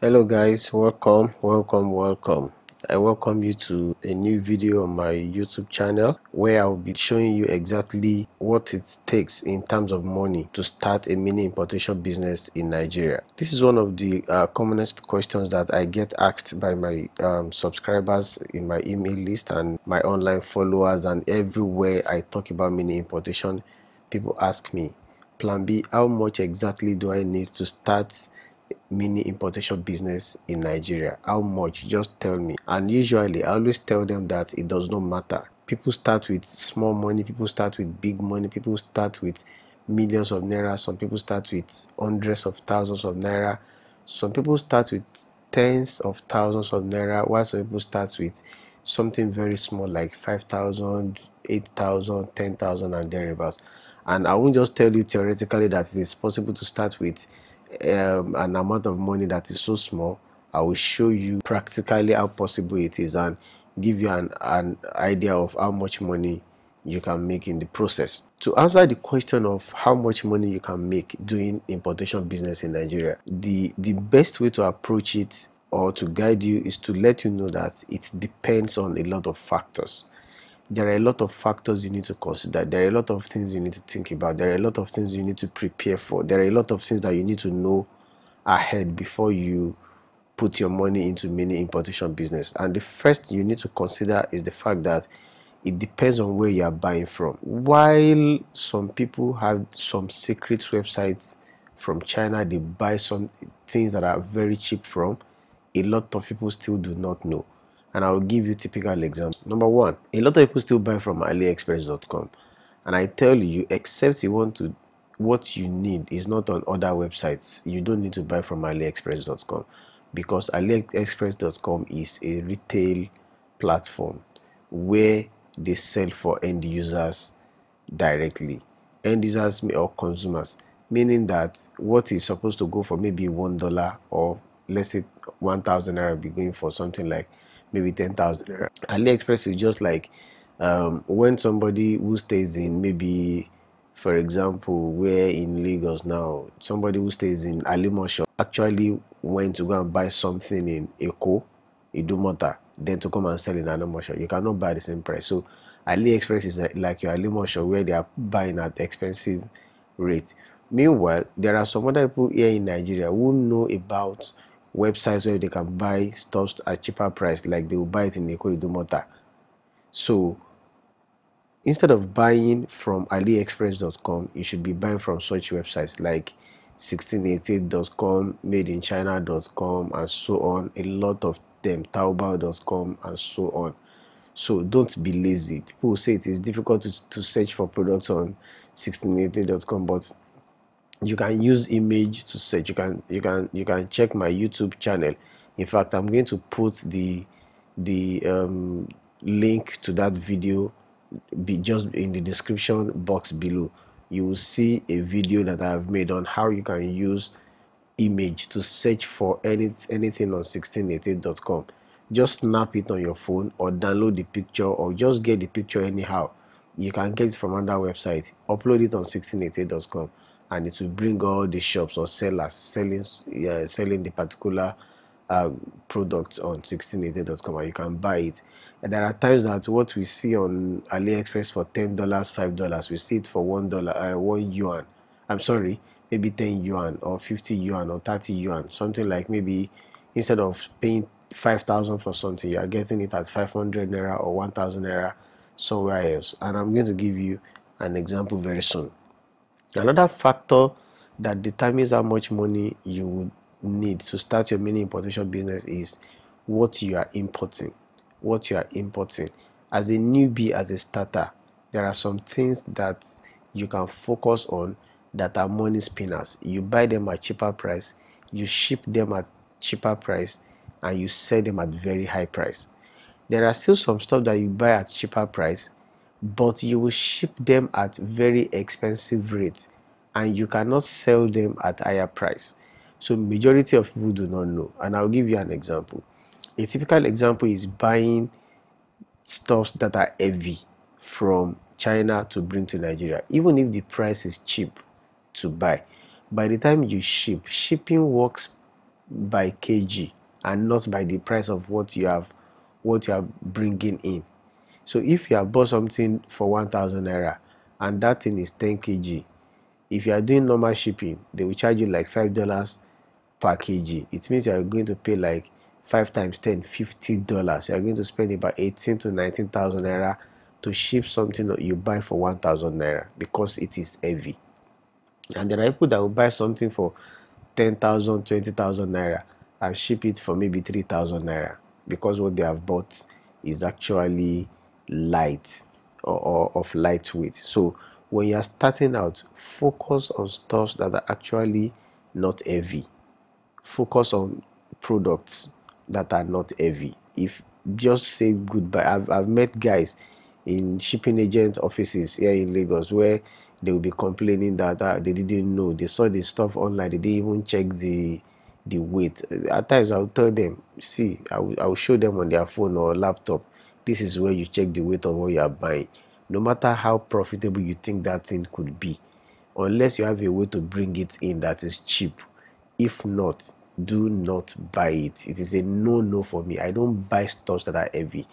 Hello guys, welcome. I welcome you to a new video on my YouTube channel where I'll be showing you exactly what it takes in terms of money to start a mini importation business in Nigeria. This is one of the commonest questions that I get asked by my subscribers in my email list and my online followers, and everywhere I talk about mini importation, people ask me, Plan B, how much exactly do I need to start mini importation business in Nigeria? How much? Just tell me. And usually I always tell them that it does not matter. People start with small money, people start with big money, people start with millions of naira, some people start with hundreds of thousands of naira, some people start with tens of thousands of naira, while some people start with something very small like 5,000, 8,000, 10,000 and thereabouts. And I won't just tell you theoretically that it is possible to start with an amount of money that is so small. I will show you practically how possible it is and give you an idea of how much money you can make in the process. To answer the question of how much money you can make doing importation business in Nigeria, the best way to approach it or to guide you is to let you know that it depends on a lot of factors. There are a lot of factors you need to consider. There are a lot of things you need to think about. There are a lot of things you need to prepare for. There are a lot of things that you need to know ahead before you put your money into mini importation business. And the first you need to consider is the fact that it depends on where you are buying from. While some people have some secret websites from China, they buy some things that are very cheap from, a lot of people still do not know. And I will give you typical examples. Number one, a lot of people still buy from aliexpress.com. And I tell you, except you want to, what you need is not on other websites. You don't need to buy from aliexpress.com, because aliexpress.com is a retail platform where they sell for end users directly, end users or consumers, meaning that what is supposed to go for maybe $1, or let's say 1,000 naira, be going for something like maybe 10,000 naira. AliExpress is just like when somebody who stays in, maybe for example, we're in Lagos now, somebody who stays in Alimosho actually went to go and buy something in Eko, Idumota, then to come and sell in Alimosho. You cannot buy the same price. So AliExpress is like your Alimosho, where they are buying at expensive rate. Meanwhile, there are some other people here in Nigeria who know about websites where they can buy stuff at cheaper price, like they will buy it in Eko, Idumota. So instead of buying from aliexpress.com, you should be buying from such websites like 1688.com, madeinchina.com, and so on. A lot of them, taobao.com, and so on. So don't be lazy. People will say it is difficult to search for products on 1688.com, but you can use image to search. You can check my YouTube channel. In fact, I'm going to put the link to that video just in the description box below. You will see a video that I have made on how you can use image to search for anything on 1688.com. Just snap it on your phone or download the picture, or just get the picture anyhow. You can get it from another website, upload it on 1688.com, and it will bring all the shops or sellers selling the particular product on 1688.com, and you can buy it. And there are times that what we see on AliExpress for $10, $5, we see it for $1, 1 yuan. I'm sorry, maybe 10 yuan or 50 yuan or 30 yuan, something like, maybe instead of paying 5,000 for something, you are getting it at 500 naira or 1,000 naira somewhere else. And I'm going to give you an example very soon. Another factor that determines how much money you would need to start your mini importation business is what you are importing. What you are importing. As a newbie, as a starter, there are some things that you can focus on that are money spinners. You buy them at cheaper price, you ship them at cheaper price, and you sell them at very high price. There are still some stuff that you buy at cheaper price, but you will ship them at very expensive rates, and you cannot sell them at higher price. So majority of people do not know, and I'll give you an example. A typical example is buying stuffs that are heavy from China to bring to Nigeria. Even if the price is cheap to buy, by the time you ship, shipping works by kg and not by the price of what you are bringing in. So if you have bought something for 1000 naira and that thing is 10 kg, if you are doing normal shipping, they will charge you like $5 per kg. It means you are going to pay like 5 times 10, $50. You are going to spend about 18 to 19,000 naira to ship something that you buy for 1000 naira because it is heavy. And there are people that will buy something for 10,000, 20,000 naira and ship it for maybe 3,000 naira because what they have bought is actually light or of lightweight. So when you are starting out, focus on stuffs that are actually not heavy. Focus on products that are not heavy. If just say goodbye. I've met guys in shipping agent offices here in Lagos where they will be complaining that they didn't know, they saw the stuff online, they didn't even check the weight. At times I'll tell them, see, I will show them on their phone or laptop, this is where you check the weight of what you are buying. No matter how profitable you think that thing could be, unless you have a way to bring it in that is cheap. If not, do not buy it. It is a no for me. I don't buy stuff that are heavy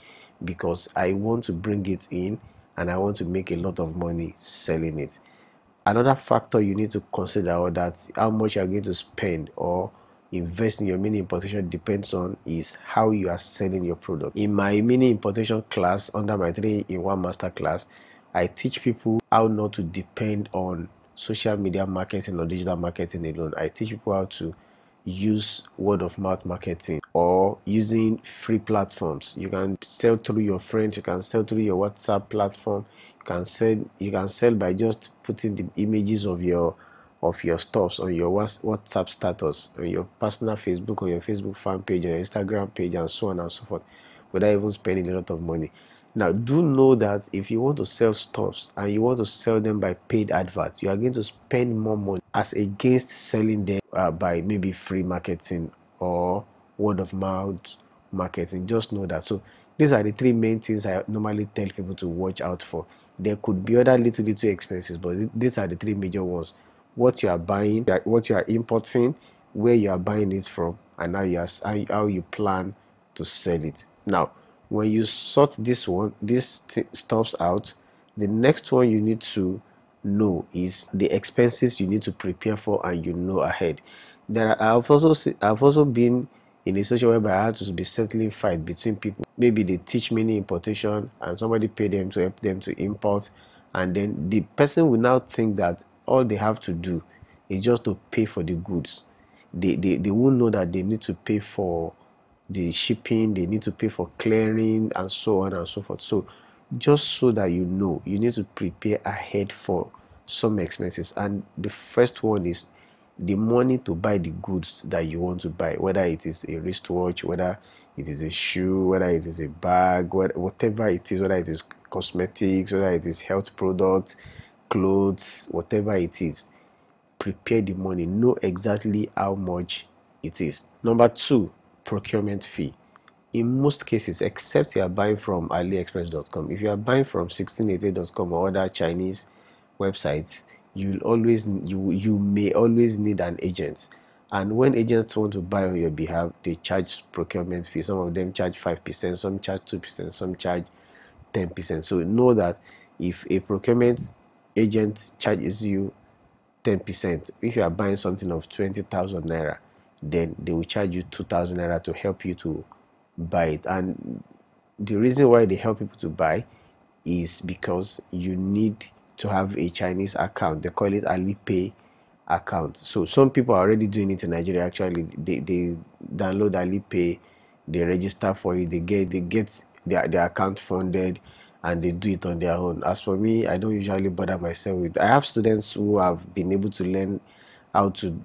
because I want to bring it in and I want to make a lot of money selling it. Another factor you need to consider, or that how much you are going to spend or invest in your mini importation, depends on is how you are selling your product. In my mini importation class, under my 3-in-1 master class, I teach people how not to depend on social media marketing or digital marketing alone. I teach people how to use word of mouth marketing or using free platforms. You can sell through your friends, you can sell through your WhatsApp platform, you can sell by just putting the images of your stuffs on your WhatsApp status, on your personal Facebook, on your Facebook fan page, on your Instagram page, and so on and so forth, without even spending a lot of money. Now, do know that if you want to sell stuffs and you want to sell them by paid adverts, you are going to spend more money as against selling them by maybe free marketing or word of mouth marketing. Just know that. So these are the three main things I normally tell people to watch out for. There could be other little expenses, but these are the three major ones: what you are buying, what you are importing, where you are buying it from, and how you plan to sell it. Now, when you sort these stuffs out, the next one you need to know is the expenses you need to prepare for, and ahead. I've also been in a situation whereby I had to be settling fight between people. Maybe they teach mini importation and somebody pay them to help them to import, and then the person will now think that all they have to do is just to pay for the goods. They won't know that they need to pay for the shipping, they need to pay for clearing, and so on and so forth. So just so that you need to prepare ahead for some expenses. And the first one is the money to buy the goods that you want to buy, whether it is a wristwatch, whether it is a shoe, whether it is a bag, whatever it is, whether it is cosmetics, whether it is health products, clothes, whatever it is. Prepare the money, know exactly how much it is. Number two, procurement fee. In most cases, except you are buying from aliexpress.com, if you are buying from 1688.com or other Chinese websites, you may always need an agent. And when agents want to buy on your behalf, they charge procurement fee. Some of them charge 5%, some charge 2%, some charge 10%. So know that if a procurement agent charges you 10%, if you are buying something of 20,000 naira, then they will charge you 2,000 naira to help you to buy it. And the reason why they help people to buy is because you need to have a Chinese account. They call it Alipay account. So some people are already doing it in Nigeria. Actually, they download Alipay, they register for it, they get their account funded, and they do it on their own. As for me, I don't usually bother myself with. I have students who have been able to learn how to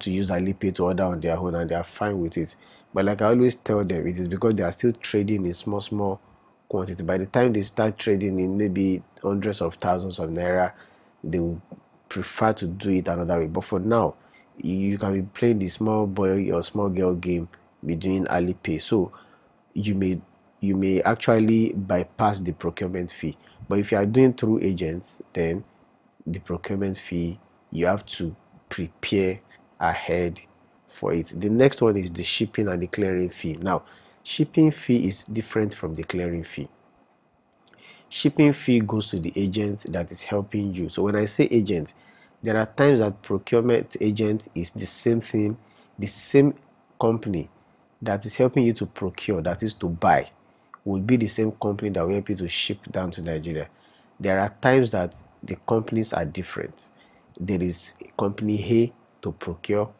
use Alipay to order on their own, and they are fine with it. But like I always tell them, it is because they are still trading in small quantity. By the time they start trading in maybe hundreds of thousands of naira, they will prefer to do it another way. But for now, you can be playing the small boy or small girl game, be doing Alipay. So you may actually bypass the procurement fee. But if you are doing through agents, then the procurement fee, you have to prepare ahead for it. The next one is the shipping and the clearing fee. Now, shipping fee is different from the clearing fee. Shipping fee goes to the agent that is helping you. So when I say agent, there are times that procurement agent is the same thing, the same company that is helping you to procure, that is to buy, will be the same company that will help you to ship down to Nigeria. There are times that the companies are different. There is company A to procure.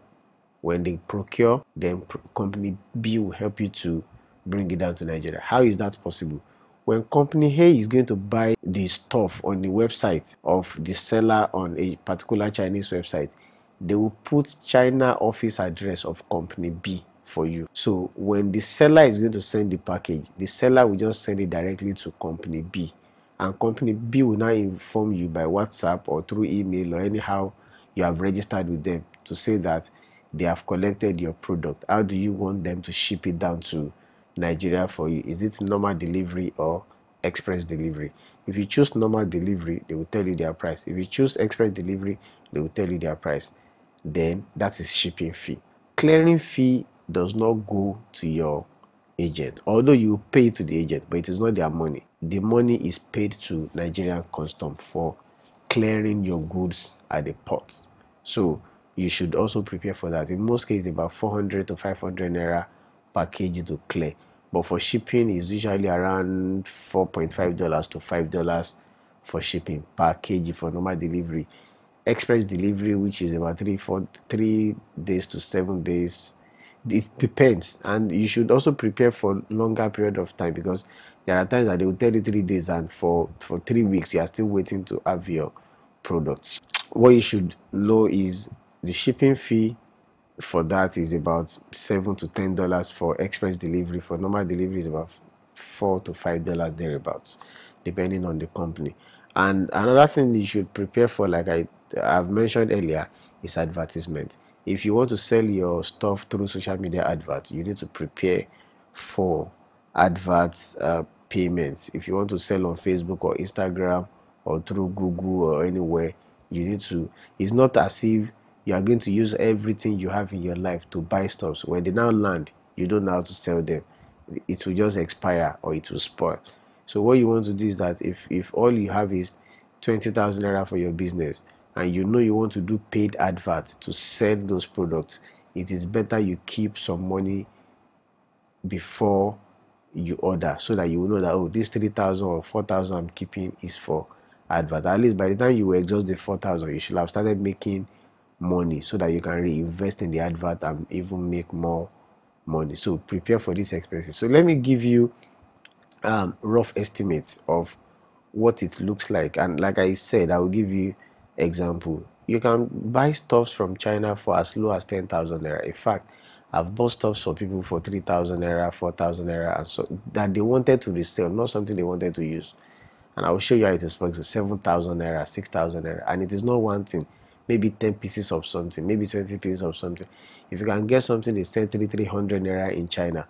When they procure, then company B will help you to bring it down to Nigeria. How is that possible? When company A is going to buy the stuff on the website of the seller on a particular Chinese website, they will put China office address of company B for you. So when the seller is going to send the package, the seller will just send it directly to company B, and company B will now inform you by WhatsApp or through email or anyhow you have registered with them to say that they have collected your product. How do you want them to ship it down to Nigeria for you? Is it normal delivery or express delivery? If you choose normal delivery, they will tell you their price. If you choose express delivery, they will tell you their price. Then that is shipping fee. Clearing fee does not go to your agent, although you pay to the agent, but it is not their money. The money is paid to Nigerian custom for clearing your goods at the port. So you should also prepare for that. In most cases, about 400 to 500 naira per kg to clear, but for shipping is usually around $4.5 to $5 for shipping per kg for normal delivery. Express delivery, which is about 3 days to 7 days, it depends. And you should also prepare for longer period of time, because there are times that they will tell you 3 days and for 3 weeks you are still waiting to have your products. What you should know is the shipping fee for that is about $7 to $10 for express delivery. For normal delivery is about $4 to $5 thereabouts, depending on the company. And another thing you should prepare for, like I've mentioned earlier, is advertisement. If you want to sell your stuff through social media adverts, you need to prepare for adverts payments. If you want to sell on Facebook or Instagram or through Google or anywhere, you need to, it's not as if you are going to use everything you have in your life to buy stuff. So when they now land, you don't know how to sell them. It will just expire or it will spoil. So what you want to do is that if all you have is 20,000 naira for your business, and you know you want to do paid adverts to sell those products, it is better you keep some money before you order, so that you will know that, oh, this 3,000 or 4,000 I'm keeping is for advert. At least by the time you exhaust the 4,000, you should have started making money, so that you can reinvest in the advert and even make more money. So prepare for these expenses. So let me give you rough estimates of what it looks like. And like I said, I will give you example. You can buy stuffs from China for as low as 10,000 naira. In fact, I've bought stuffs for people for 3,000 naira, 4,000 naira, and so that they wanted to resell, not something they wanted to use. And I will show you how it is possible. 7,000 naira, 6,000 naira, and it is not one thing. Maybe 10 pieces of something, maybe 20 pieces of something. If you can get something they sell 300 naira in China,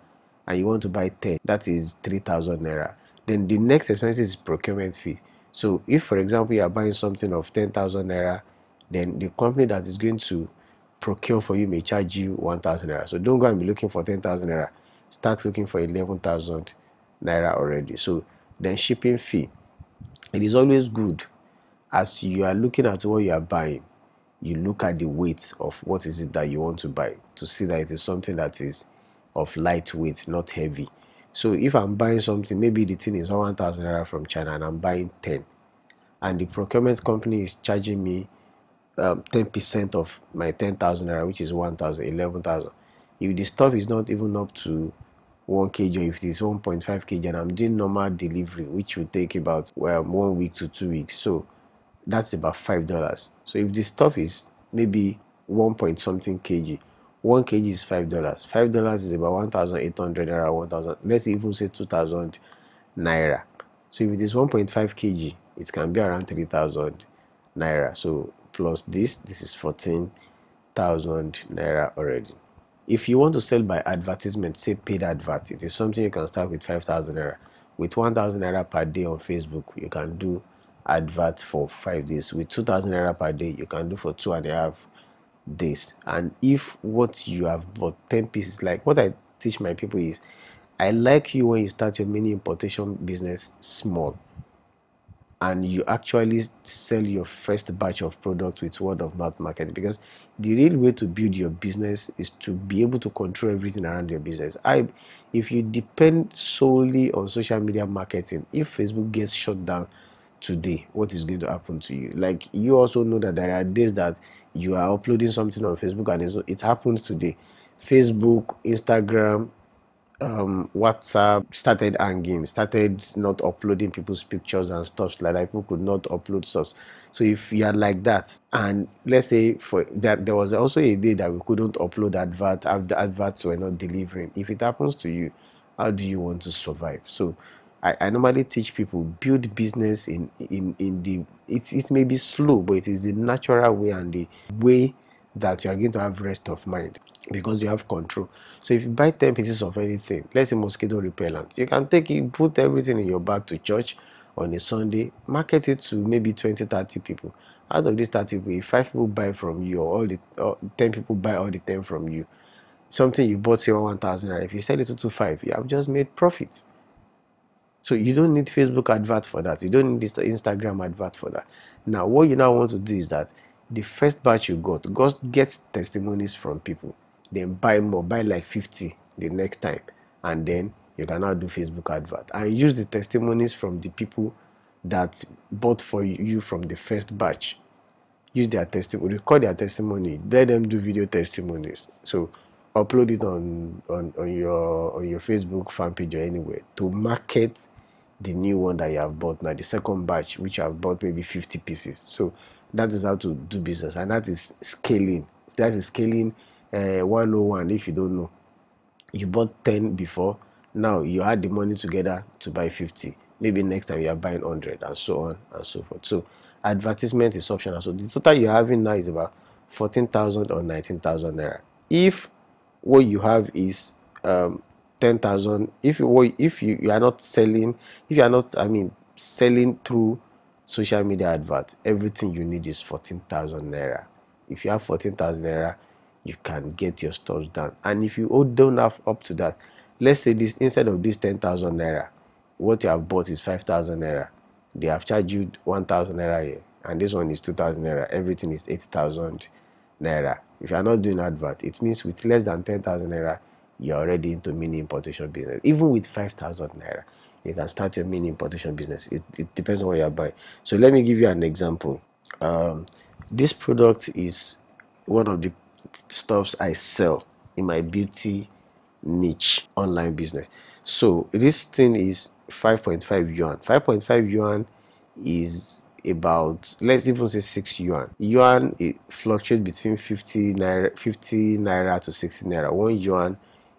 and you want to buy 10, that is 3,000 naira. Then the next expense is procurement fee. So if, for example, you are buying something of 10,000 naira, then the company that is going to procure for you may charge you 1,000 naira. So don't go and be looking for 10,000 naira. Start looking for 11,000 naira already. So then shipping fee. It is always good, as you are looking at what you are buying, you look at the weight of what is it that you want to buy, to see that it is something that is of lightweight, not heavy. So if I'm buying something, maybe the thing is 1,000 naira from China and I'm buying 10, and the procurement company is charging me 10% of my 10,000 naira, which is 1,000, 11,000. If the stuff is not even up to 1 kg, or if it is 1.5 kg, and I'm doing normal delivery, which will take about 1 week to 2 weeks, so that's about $5. So if the stuff is maybe 1 point something kg, 1 kg is $5. $5 is about 1,800 naira, 1,000. Let's even say 2,000 naira. So if it is 1.5 kg, it can be around 3,000 naira. So plus this is 14,000 naira already. If you want to sell by advertisement, say paid advert, it is something you can start with 5,000 naira. With 1,000 naira per day on Facebook, you can do advert for 5 days. With 2,000 naira per day, you can do for 2.5 this. And if what you have bought 10 pieces, like what I teach my people is, I like you when you start your mini importation business small and you actually sell your first batch of product with word of mouth marketing, because the real way to build your business is to be able to control everything around your business. If you depend solely on social media marketing, if Facebook gets shut down today, what is going to happen to you? Like, you also know that there are days that you are uploading something on Facebook and it happens today. Facebook, Instagram, WhatsApp started hanging, started not uploading people's pictures and stuff like that. People could not upload stuff. So if you are like that, and let's say for that there was also a day that we couldn't upload the adverts were not delivering. If it happens to you, how do you want to survive? So I normally teach people, build business in the, it may be slow, but it is the natural way and the way that you are going to have rest of mind, because you have control. So if you buy 10 pieces of anything, let's say mosquito repellent, you can take it, put everything in your bag to church on a Sunday, market it to maybe 20-30 people. Out of these 30 people, if 5 people buy from you, or 10 people buy all the 10 from you, something you bought say 1,000, if you sell it to 5, you have just made profit. So you don't need Facebook advert for that. You don't need this Instagram advert for that. Now, what you now want to do is that the first batch you get testimonies from people. Then buy more, buy like 50 the next time. And then you can now do Facebook advert. And use the testimonies from the people that bought for you from the first batch. Use their testimony, record their testimony, let them do video testimonies. So upload it on your Facebook fan page or anywhere to market the new one that you have bought now, the second batch, which you have bought maybe 50 pieces. So that is how to do business, and that is scaling. That is scaling 101. If you don't know, you bought 10 before, now you add the money together to buy 50. Maybe next time you are buying 100, and so on and so forth. So advertisement is optional. So the total you're having now is about 14,000 or 19,000 naira. If what you have is 10,000, if you are not selling, if you are not, I mean, selling through social media adverts, everything you need is 14,000 naira. If you have 14,000 naira, you can get your stores done. And if you don't have up to that, let's say this, instead of this 10,000 naira, what you have bought is 5,000 naira. They have charged you 1,000 naira here, and this one is 2,000 naira. Everything is 8,000 naira. If you are not doing advert, it means with less than 10,000 naira, you're already into mini importation business. Even with 5,000 naira, you can start your mini importation business. It depends on what you're buying. So let me give you an example. This product is one of the stuffs I sell in my beauty niche online business. So this thing is 5.5 yuan. 5.5 yuan is about, let's even say 6 yuan. Yuan, it fluctuates between 50 naira to 60 naira. 1 yuan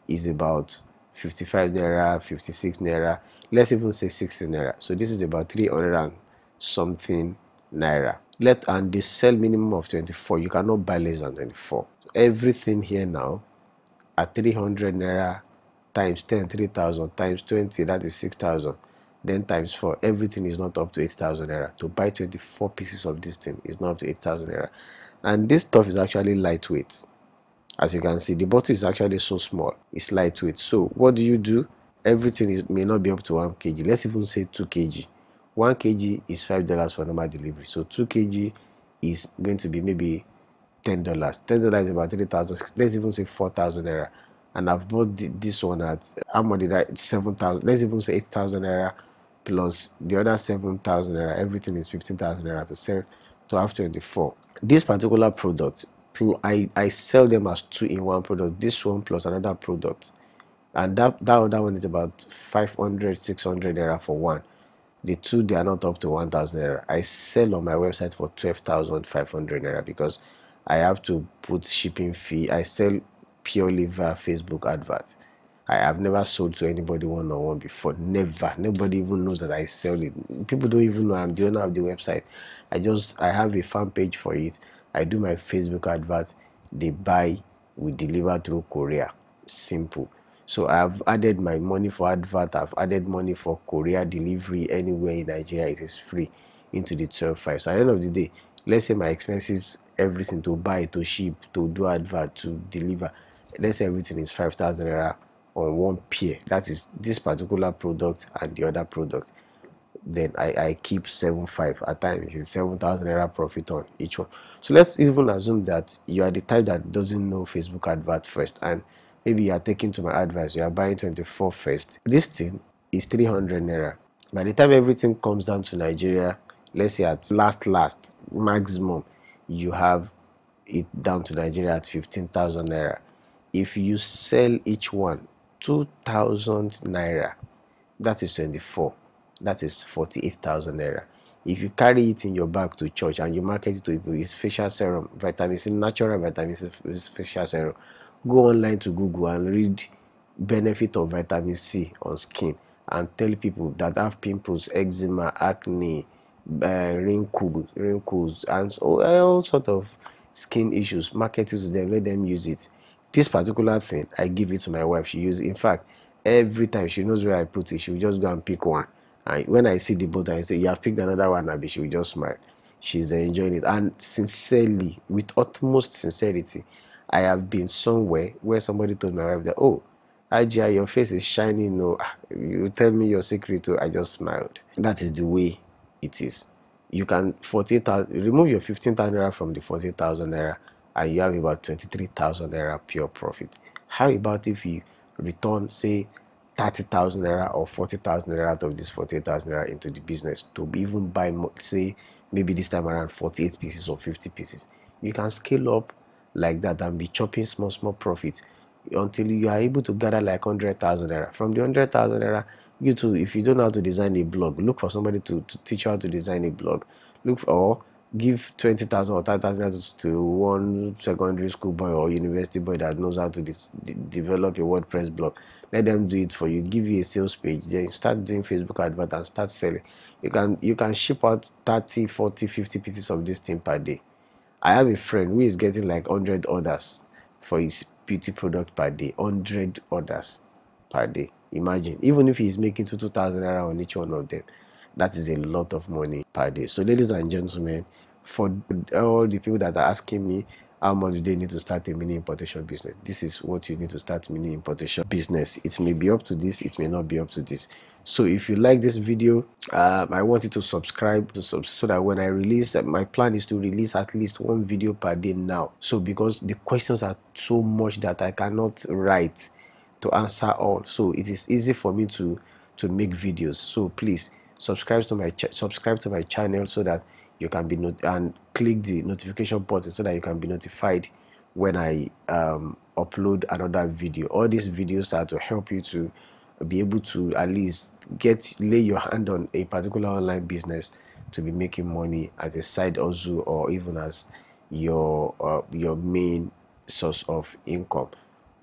is about 55 naira, 56 naira. Let's even say 60 naira. So this is about 300 and something naira. And they sell minimum of 24. You cannot buy less than 24. So everything here now at 300 naira times 10, 3,000 times 20, that is 6,000. Then times 4, everything is not up to 8,000 naira. To buy 24 pieces of this thing is not up to 8,000 naira. And this stuff is actually lightweight. As you can see, the bottle is actually so small, it's lightweight. So what do? Everything may not be up to 1 kg. Let's even say 2 kg. 1 kg is $5 for normal delivery. So 2 kg is going to be maybe $10. $10 is about 3,000. Let's even say 4,000 naira. And I've bought this one at, how much did I? 7,000. Let's even say 8,000 naira plus the other 7,000 naira. Everything is 15,000 naira to sell to have 24. This particular product, I sell them as 2-in-1 product. This one plus another product, and that other one is about 500, 600 naira for one. The two, they are not up to 1,000 naira. I sell on my website for 12,500 naira because I have to put shipping fee. I sell purely via Facebook adverts. I have never sold to anybody one-on-one before. Never. Nobody even knows that I sell it. People don't even know I'm the owner of the website. I have a fan page for it. I do my Facebook adverts. They buy, we deliver through courier. Simple. So I've added my money for advert. I've added money for courier delivery anywhere in Nigeria. It is free into the 12.5. So at the end of the day, let's say my expenses everything, to buy, to ship, to do advert, to deliver. Let's say everything is 5,000 naira on one pair, that is this particular product and the other product, then I keep 7,500. At times it's 7,000 naira profit on each one. So let's even assume that you are the type that doesn't know Facebook advert first, and maybe you are taking to my advice, you are buying 24 first. This thing is 300 naira. By the time everything comes down to Nigeria, let's say at last maximum, you have it down to Nigeria at 15,000 naira. If you sell each one 2,000 naira, that is 24, that is 48,000 naira. If you carry it in your bag to church and you market it to people, it's facial serum, vitamin C, natural vitamin C facial serum. Go online to Google and read benefit of vitamin C on skin, and tell people that have pimples, eczema, acne, wrinkles, and all sort of skin issues. Market it to them, let them use it. This particular thing, I give it to my wife. She uses it. In fact, every time she knows where I put it, she will just go and pick one. And when I see the bottle, I say, "You have picked another one, Abby." She will just smile. She's enjoying it. And sincerely, with utmost sincerity, I have been somewhere where somebody told my wife that, "Oh, Ajia, your face is shining. No, you tell me your secret." I just smiled. That is the way it is. You can 48,000, remove your 15,000 naira from the 48,000 naira, and you have about 23,000 naira pure profit. How about if you return, say, 30,000 naira or 40,000 naira out of this 48,000 naira into the business to even buy, say, maybe this time around 48 pieces or 50 pieces? You can scale up like that and be chopping small profit until you are able to gather like 100,000 naira. From the 100,000 naira, you too, if you don't know how to design a blog, look for somebody to teach you how to design a blog. Look for, or give 20,000 or 30,000 to one secondary school boy or university boy that knows how to develop a WordPress blog. Let them do it for you. Give you a sales page, then you start doing Facebook advert and start selling. You can ship out 30, 40, 50 pieces of this thing per day. I have a friend who is getting like 100 orders for his beauty product per day. 100 orders per day. Imagine, even if he's making 2,000 naira on each one of them, that is a lot of money per day. So ladies and gentlemen, for all the people that are asking me how much do they need to start a mini importation business, this is what you need to start mini importation business. It may be up to this, it may not be up to this. So if you like this video, I want you to subscribe so that when I release, my plan is to release at least one video per day now. So because the questions are so much that I cannot write to answer all, so it is easy for me to make videos. So please subscribe to my channel so that you can be and click the notification button so that you can be notified when I upload another video. All these videos are to help you to be able to at least lay your hand on a particular online business to be making money as a side hustle, or even as your main source of income.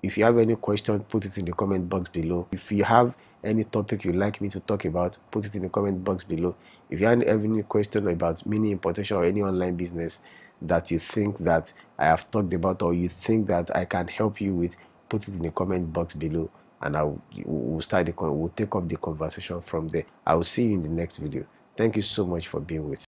If you have any question, put it in the comment box below. If you have any topic you'd like me to talk about, put it in the comment box below. If you have any question about mini importation or any online business that you think that I have talked about, or you think that I can help you with, put it in the comment box below, and we'll take up the conversation from there. I will see you in the next video. Thank you so much for being with me.